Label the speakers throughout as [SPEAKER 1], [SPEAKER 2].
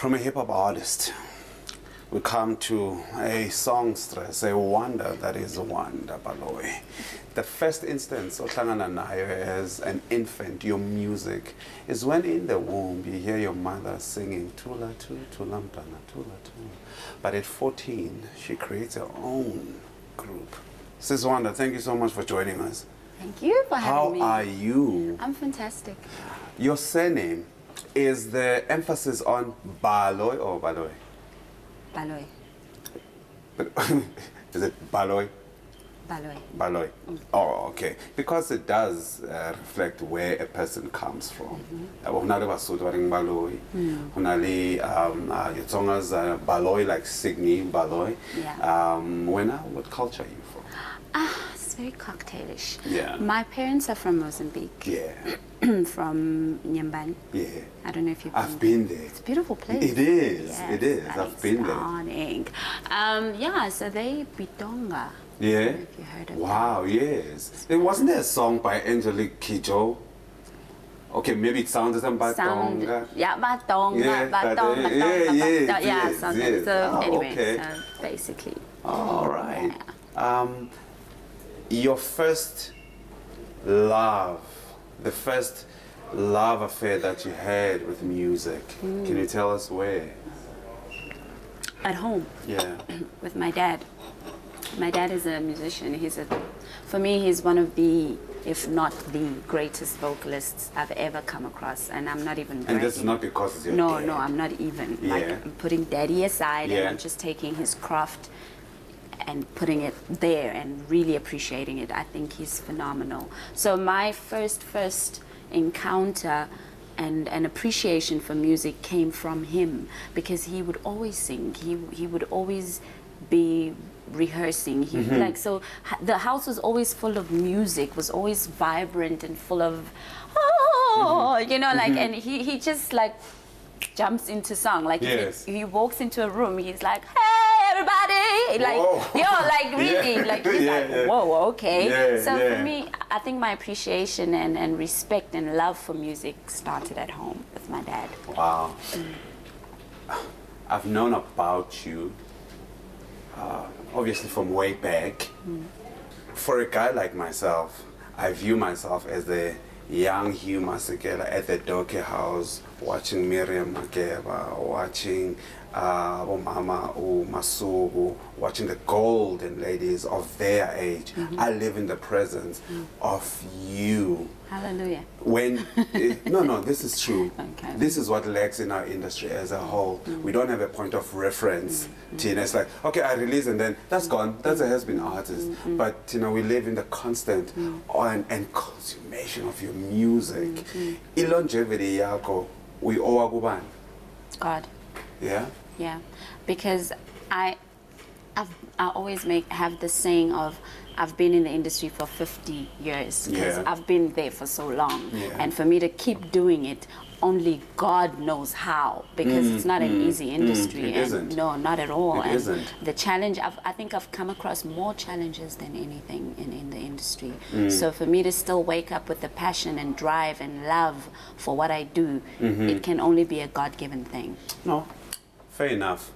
[SPEAKER 1] From a hip-hop artist, we come to a songstress, a wonder that is Wanda Baloyi. The first instance ohlangana nayo as an infant, your music, is when in the womb you hear your mother singing Tula Tu, Tula Mtana, Tula Tu. But at 14, she creates her own group. Sis Wanda, thank you so much for joining us.
[SPEAKER 2] Thank you for having me.
[SPEAKER 1] How are you?
[SPEAKER 2] I'm fantastic.
[SPEAKER 1] Your surname, is the emphasis on Baloyi or Baloyi?
[SPEAKER 2] Baloyi.
[SPEAKER 1] Is it Baloyi?
[SPEAKER 2] Baloyi.
[SPEAKER 1] Baloyi. Oh, okay. Because it does reflect where a person comes from. Hunale Basotho baring Baloyi. Hunale Yotsonga's Baloyi, like Signy Baloyi.
[SPEAKER 2] Yeah.
[SPEAKER 1] What culture are you from?
[SPEAKER 2] It's very cocktailish.
[SPEAKER 1] Yeah.
[SPEAKER 2] My parents are from Mozambique.
[SPEAKER 1] Yeah.
[SPEAKER 2] From Nyambani.
[SPEAKER 1] Yeah.
[SPEAKER 2] I don't know if you've
[SPEAKER 1] I've been there.
[SPEAKER 2] It's a beautiful place.
[SPEAKER 1] It is.
[SPEAKER 2] Yes,
[SPEAKER 1] it is. I've been
[SPEAKER 2] stunning. Yeah, so they Bitonga.
[SPEAKER 1] Yeah.
[SPEAKER 2] I don't know if you heard of
[SPEAKER 1] Wow, yes. It wasn't there a song by Angelique Kidjo? Okay, maybe it sounded some Batonga.
[SPEAKER 2] Yeah, Batonga,
[SPEAKER 1] Yeah,
[SPEAKER 2] Batonga,
[SPEAKER 1] yeah,
[SPEAKER 2] something.
[SPEAKER 1] yes.
[SPEAKER 2] So
[SPEAKER 1] Oh,
[SPEAKER 2] anyway,
[SPEAKER 1] okay.
[SPEAKER 2] so basically.
[SPEAKER 1] All right.
[SPEAKER 2] Yeah.
[SPEAKER 1] Your first love, the first love affair that you had with music, can you tell us where?
[SPEAKER 2] At home.
[SPEAKER 1] Yeah.
[SPEAKER 2] With my dad. My dad is a musician. For me, he's one of the, if not the greatest vocalists I've ever come across, and I'm not even bragging.
[SPEAKER 1] And this is not because it's your dad.
[SPEAKER 2] No, I'm not even.
[SPEAKER 1] Yeah.
[SPEAKER 2] Like, I'm putting daddy aside and I'm just taking his craft and putting it there and really appreciating it. I think he's phenomenal. So my first encounter and an appreciation for music came from him, because he would always sing. He would always be rehearsing. He like, so the house was always full of music, was always vibrant and full of you know, like, and he just like jumps into song. Like,
[SPEAKER 1] yes.
[SPEAKER 2] he walks into a room, he's like, hey everybody, like, yo, like really, like, he's like, whoa, okay. So for me, I think my appreciation and respect and love for music started at home with my dad.
[SPEAKER 1] Wow. I've known about you obviously from way back. For a guy like myself, I view myself as the young Hugh Masekela at the Doke House, watching Miriam Makeba, watching Mama Masugu, watching the golden ladies of their age. I live in the presence of you.
[SPEAKER 2] Hallelujah.
[SPEAKER 1] When no, this is true.
[SPEAKER 2] Okay.
[SPEAKER 1] This is what lacks in our industry as a whole. We don't have a point of reference. It's like, okay, I release and then that's gone. That's a has-been artist. But you know, we live in the constant and consummation of your music. Longevity yako, we owe kubani.
[SPEAKER 2] God.
[SPEAKER 1] Yeah.
[SPEAKER 2] Yeah, because I always have the saying of, I've been in the industry for 50 years, because I've been there for so long. And for me to keep doing it, only God knows how, because it's not an easy industry.
[SPEAKER 1] It isn't.
[SPEAKER 2] No, not at all.
[SPEAKER 1] It isn't.
[SPEAKER 2] The challenge, I think I've come across more challenges than anything in the industry. So for me to still wake up with the passion and drive and love for what I do, it can only be a God-given thing.
[SPEAKER 1] No, fair enough.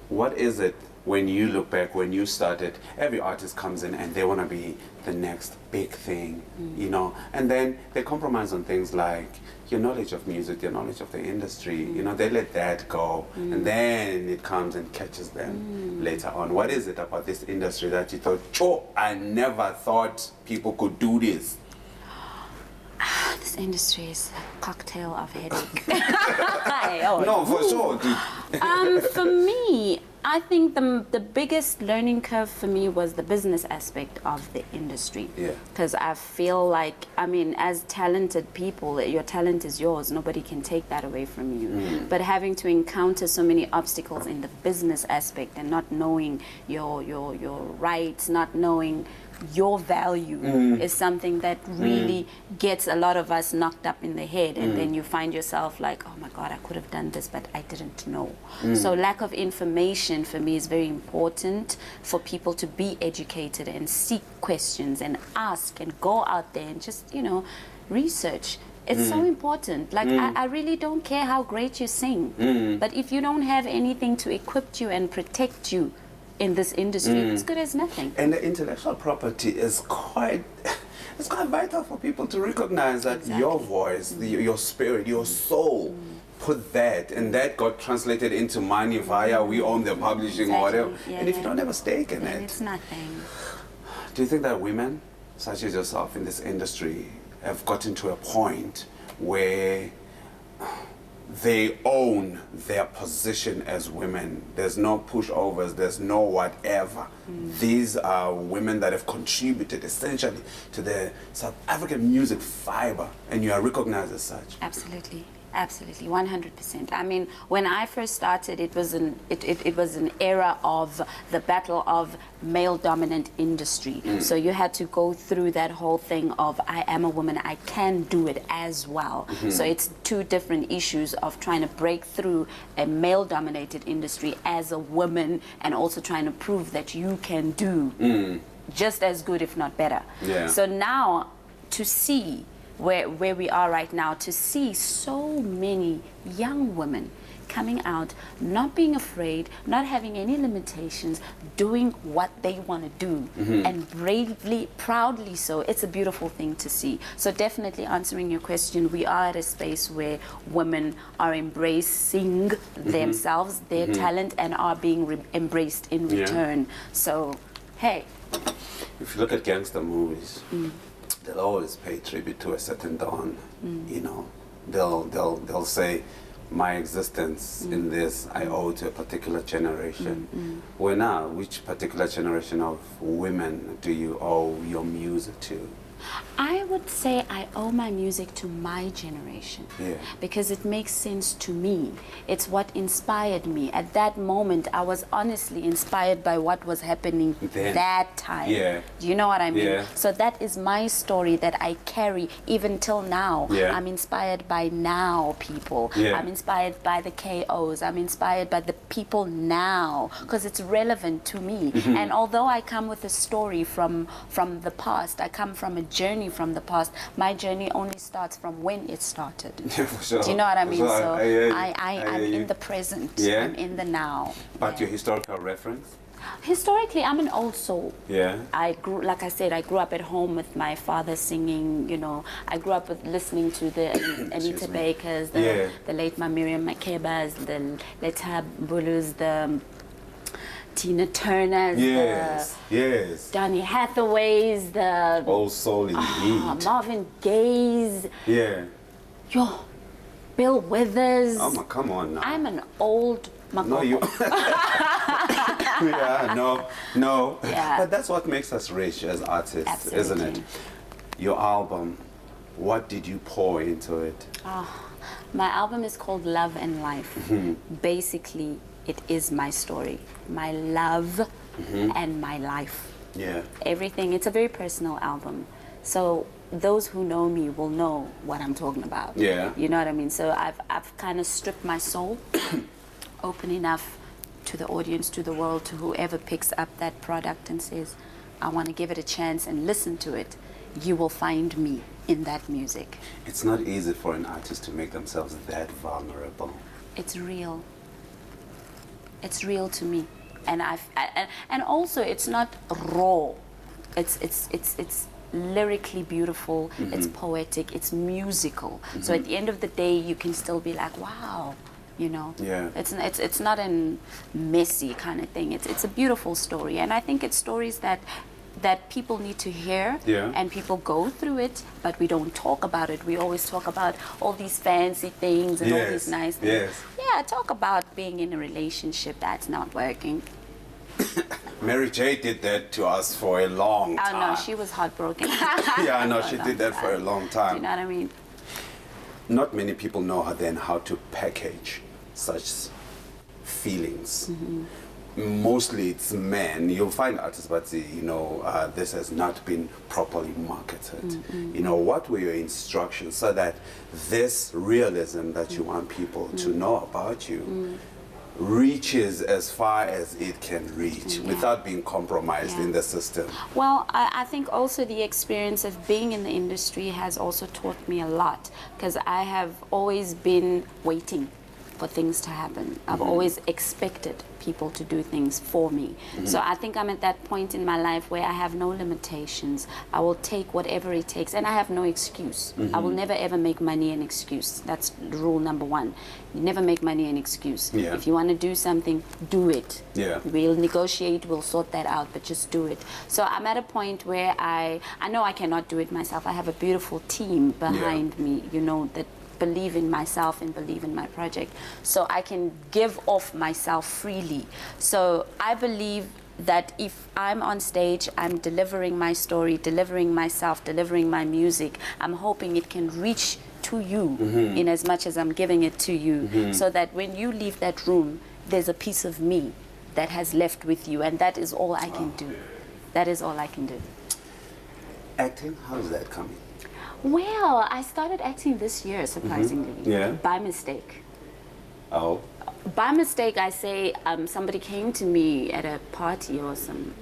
[SPEAKER 1] What is it when you look back, when you started, every artist comes in and they want to be the next big thing, you know, and then they compromise on things like your knowledge of music, your knowledge of the industry, you know, they let that go, and then it comes and catches them later on. What is it about this industry that you thought, oh, I never thought people could do this?
[SPEAKER 2] This industry is a cocktail of headache.
[SPEAKER 1] No, for sure.
[SPEAKER 2] For me, I think the biggest learning curve for me was the business aspect of the industry.
[SPEAKER 1] Yeah.
[SPEAKER 2] Because I feel like, I mean, as talented people, your talent is yours. Nobody can take that away from you. But having to encounter so many obstacles in the business aspect and not knowing your rights, not knowing your value is something that really gets a lot of us knocked up in the head, and then you find yourself like, oh my God, I could have done this, but I didn't know. So lack of information for me is very important, for people to be educated and seek questions and ask and go out there and just, you know, research. It's so important. Like, I really don't care how great you sing, but if you don't have anything to equip you and protect you in this industry, it's good as nothing.
[SPEAKER 1] And the intellectual property is quite, it's quite vital for people to recognize that your voice, your spirit, your soul, put that, and that got translated into money via we own the publishing or whatever. And if you don't have a stake in it,
[SPEAKER 2] it's nothing.
[SPEAKER 1] Do you think that women, such as yourself in this industry, have gotten to a point where they own their position as women? There's no pushovers, there's no whatever. These are women that have contributed essentially to the South African music fiber, and you are recognized as such.
[SPEAKER 2] Absolutely. Absolutely, 100%. I mean, when I first started, it was an era of the battle of male-dominant industry. So you had to go through that whole thing of, I am a woman, I can do it as well. So it's two different issues of trying to break through a male-dominated industry as a woman, and also trying to prove that you can do just as good, if not better. So now, to see where we are right now, to see so many young women coming out, not being afraid, not having any limitations, doing what they want to do, and bravely, proudly so. It's a beautiful thing to see. So definitely answering your question, we are at a space where women are embracing themselves, their talent, and are being embraced in return. So, hey.
[SPEAKER 1] If you look at gangster movies, they'll always pay tribute to a certain Don. You know, they'll say, my existence in this I owe to a particular generation. Well, now, which particular generation of women do you owe your music to?
[SPEAKER 2] I would say I owe my music to my generation, because it makes sense to me. It's what inspired me. At that moment, I was honestly inspired by what was happening that time. Do you know what I mean? So that is my story that I carry even till now. I'm inspired by now people. I'm inspired by the KOs. I'm inspired by the people now, because it's relevant to me. And although I come with a story from the past, I come from a journey from the past, my journey only starts from when it started.
[SPEAKER 1] For sure.
[SPEAKER 2] Do you know what I mean? So I'm
[SPEAKER 1] in
[SPEAKER 2] the present. I'm in the now.
[SPEAKER 1] But your historical reference?
[SPEAKER 2] Historically, I'm an old soul.
[SPEAKER 1] I
[SPEAKER 2] grew, like I said, I grew up at home with my father singing. You know, I grew up with listening to the Anita Bakers, the late Miriam Makebas, the Leta Bulus, the Tina Turner's, Donny Hathaways, the
[SPEAKER 1] old soul indeed,
[SPEAKER 2] Marvin Gaye's, Bill Withers.
[SPEAKER 1] Oh, come on now.
[SPEAKER 2] I'm an old Makoko.
[SPEAKER 1] No, you. no. But that's what makes us rich as artists, isn't it? Your album, what did you pour into it?
[SPEAKER 2] My album is called Love and Life. Basically, it is my story, my love and my life. Everything. It's a very personal album. So those who know me will know what I'm talking about. You know what I mean? So I've kind of stripped my soul open enough to the audience, to the world, to whoever picks up that product and says, I want to give it a chance and listen to it. You will find me in that music.
[SPEAKER 1] It's not easy for an artist to make themselves that vulnerable.
[SPEAKER 2] It's real. It's real to me, and and also it's not raw. It's lyrically beautiful. It's poetic. It's musical. So at the end of the day, you can still be like, wow, you know. It's not a messy kind of thing. It's a beautiful story, and I think it's stories that people need to hear, and people go through it, but we don't talk about it. We always talk about all these fancy things and all these nice things. Talk about being in a relationship that's not working.
[SPEAKER 1] Mary J did that to us for a long time.
[SPEAKER 2] Oh no, she was heartbroken.
[SPEAKER 1] I know, she did that for a long time.
[SPEAKER 2] Do you know what I mean?
[SPEAKER 1] Not many people know how to package such feelings. Mostly it's men. You'll find artists, but this has not been properly marketed. You know, what were your instructions so that this realism that you want people to know about you reaches as far as it can reach without being compromised in the system.
[SPEAKER 2] Well, I think also the experience of being in the industry has also taught me a lot, because I have always been waiting for things to happen. I've always expected people to do things for me. So I think I'm at that point in my life where I have no limitations. I will take whatever it takes, and I have no excuse. I will never ever make money an excuse. That's rule number one. You never make money an excuse. If you want to do something, do it. We'll negotiate, we'll sort that out, but just do it. So I'm at a point where I know I cannot do it myself. I have a beautiful team behind me, you know, that believe in myself and believe in my project, so I can give off myself freely. So I believe that if I'm on stage, I'm delivering my story, delivering myself, delivering my music, I'm hoping it can reach to you in as much as I'm giving it to you, so that when you leave that room, there's a piece of me that has left with you, and that is all I can do. That is all I can do.
[SPEAKER 1] Acting, how's that coming?
[SPEAKER 2] Well, I started acting this year, surprisingly, by mistake.
[SPEAKER 1] Oh.
[SPEAKER 2] By mistake, I say somebody came to me at a party or some,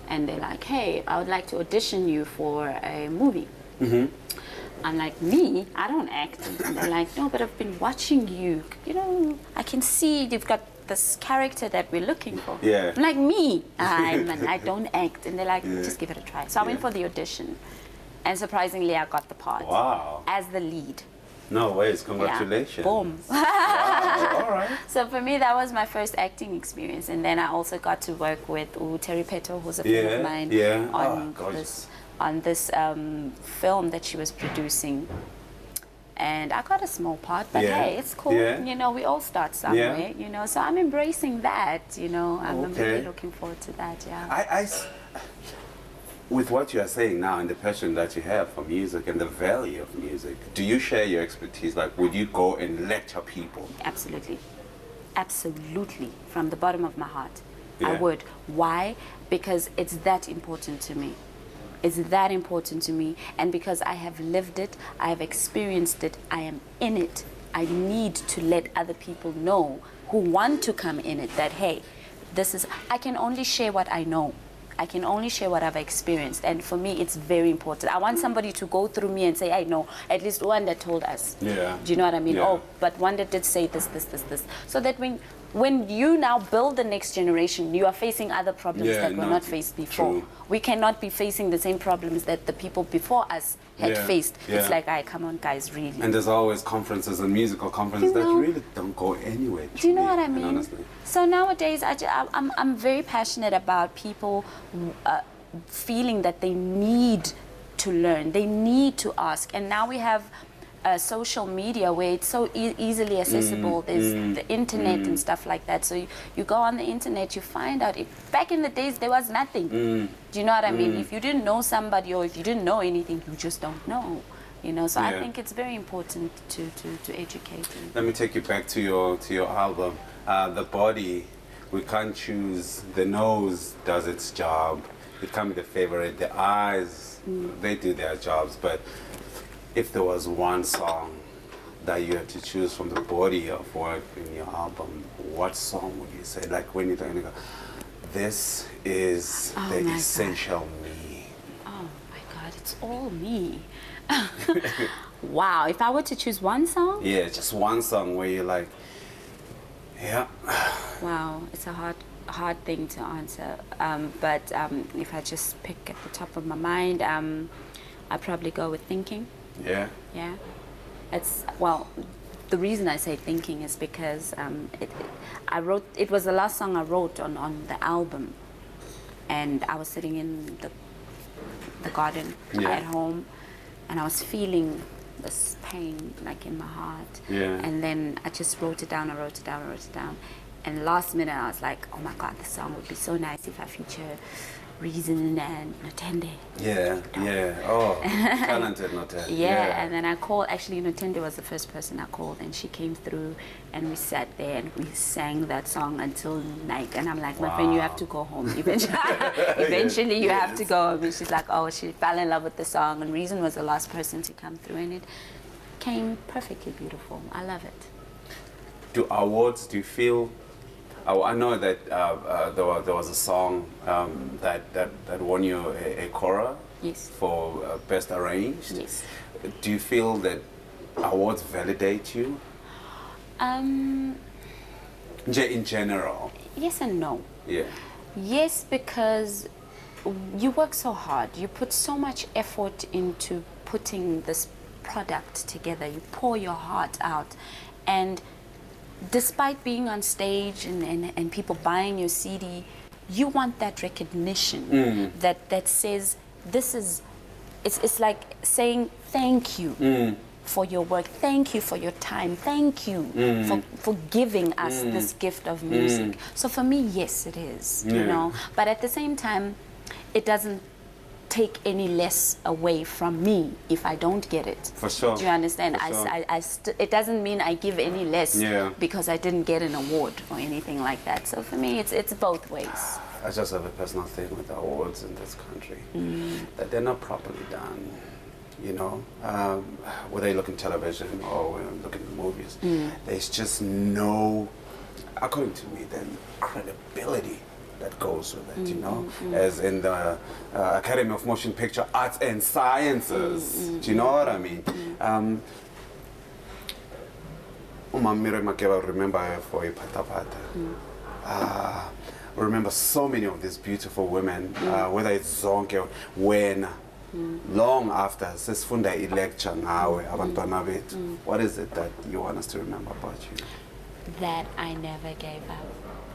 [SPEAKER 2] and they're like, hey, I would like to audition you for a movie. I'm like, me? I don't act. And they're like, no, but I've been watching you. You know, I can see you've got this character that we're looking for. I'm like, me? I don't act. And they're like, just give it a try. So I went for the audition. And surprisingly, I got the part.
[SPEAKER 1] Wow.
[SPEAKER 2] As the lead.
[SPEAKER 1] No ways, congratulations.
[SPEAKER 2] Boom.
[SPEAKER 1] Wow, all right.
[SPEAKER 2] So for me, that was my first acting experience. And then I also got to work with Terry Peto, who's a friend of mine, on this film that she was producing. And I got a small part, but hey, it's cool. You know, we all start somewhere, you know. So I'm embracing that, you know. I'm really looking forward to that,
[SPEAKER 1] With what you are saying now and the passion that you have for music and the value of music, do you share your expertise? Like, would you go and lecture people?
[SPEAKER 2] Absolutely. Absolutely. From the bottom of my heart. I would. Why? Because it's that important to me. It's that important to me. And because I have lived it, I have experienced it, I am in it. I need to let other people know who want to come in it that, hey, I can only share what I know. I can only share what I've experienced, and for me, it's very important. I want somebody to go through me and say, I know, at least Wanda told us. Do you know what I mean? Oh, but Wanda did say this. So that when you now build the next generation, you are facing other problems that were not faced before. We cannot be facing the same problems that the people before us had faced. It's like, come on, guys, really.
[SPEAKER 1] And there's always conferences and musical conferences that really don't go anywhere.
[SPEAKER 2] Do you know what I mean?
[SPEAKER 1] Honestly.
[SPEAKER 2] So nowadays, I'm very passionate about people feeling that they need to learn, they need to ask. And now we have social media where it's so easily accessible. There's the internet and stuff like that. So you go on the internet, you find out. Back in the days, there was nothing. Do you know what I mean? If you didn't know somebody or if you didn't know anything, you just don't know. You know, so I think it's very important to educate.
[SPEAKER 1] Let me take you back to your album. The body, we can't choose. The nose does its job. It can't be the favorite. The eyes, they do their jobs. But if there was one song that you had to choose from the body of work in your album, what song would you say? Like when you're talking about, this is the essential me.
[SPEAKER 2] Oh my God, it's all me. Wow, if I were to choose one song?
[SPEAKER 1] Yeah, just one song where you're like,
[SPEAKER 2] Wow, it's a hard thing to answer. But if I just pick at the top of my mind, I'd probably go with Thinking.
[SPEAKER 1] Yeah.
[SPEAKER 2] It's, well, the reason I say Thinking is because it was the last song I wrote on the album, and I was sitting in the garden at home, and I was feeling this pain like in my heart, and then I just wrote it down. And last minute I was like, oh my God, this song would be so nice if I feature Reason and Notende.
[SPEAKER 1] Oh, talented Notende.
[SPEAKER 2] And then I called, actually Notende was the first person I called, and she came through and we sat there and we sang that song until night. And I'm like, my friend, you have to go home eventually. You have to go home. And she's like, oh, she fell in love with the song, and Reason was the last person to come through, and it came perfectly beautiful. I love it.
[SPEAKER 1] Do you feel I know that there was a song that won you a Cora.
[SPEAKER 2] Yes.
[SPEAKER 1] For Best Arranged.
[SPEAKER 2] Yes.
[SPEAKER 1] Do you feel that awards validate you? In general.
[SPEAKER 2] Yes and no.
[SPEAKER 1] Yeah.
[SPEAKER 2] Yes, because you work so hard. You put so much effort into putting this product together. You pour your heart out. And despite being on stage and people buying your CD, you want that recognition that says, this is, it's like saying thank you for your work, thank you for your time, thank you for giving us this gift of music. So for me, yes, it is, you know. But at the same time, it doesn't take any less away from me if I don't get it.
[SPEAKER 1] For sure.
[SPEAKER 2] Do you understand?
[SPEAKER 1] For sure.
[SPEAKER 2] It doesn't mean I give any less because I didn't get an award or anything like that. So for me, it's both ways.
[SPEAKER 1] I just have a personal thing with the awards in this country, that they're not properly done. You know, whether you look in television or when you look in movies, there's just no, according to me, then credibility that goes with it, you know, as in the Academy of Motion Picture Arts and Sciences. Do you know what I mean? Umamire Makeba, remember for Ipatapata. Remember so many of these beautiful women, whether it's Zonke, when long after sesifunda lecture ngawe abantwana bethu. What is it that you want us to remember about you?
[SPEAKER 2] That I never gave up.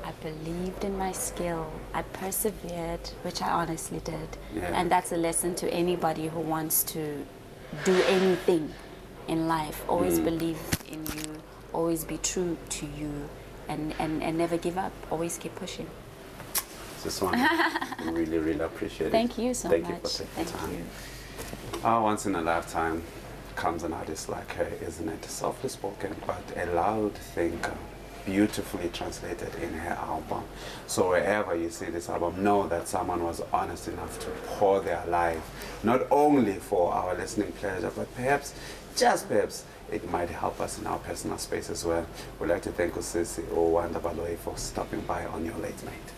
[SPEAKER 2] I believed in my skill. I persevered, which I honestly did. And that's a lesson to anybody who wants to do anything in life. Always believe in you, always be true to you, and never give up. Always keep pushing.
[SPEAKER 1] This one, really, really appreciate it.
[SPEAKER 2] Thank you so much.
[SPEAKER 1] Thank you for taking time. Once in a lifetime comes an artist like her, isn't it? Softly spoken, but a loud thinker, beautifully translated in her album. So wherever you see this album, know that someone was honest enough to pour their life, not only for our listening pleasure, but perhaps, just perhaps, it might help us in our personal space as well. We'd like to thank Usisi or Wanda Baloyi for stopping by on your late night.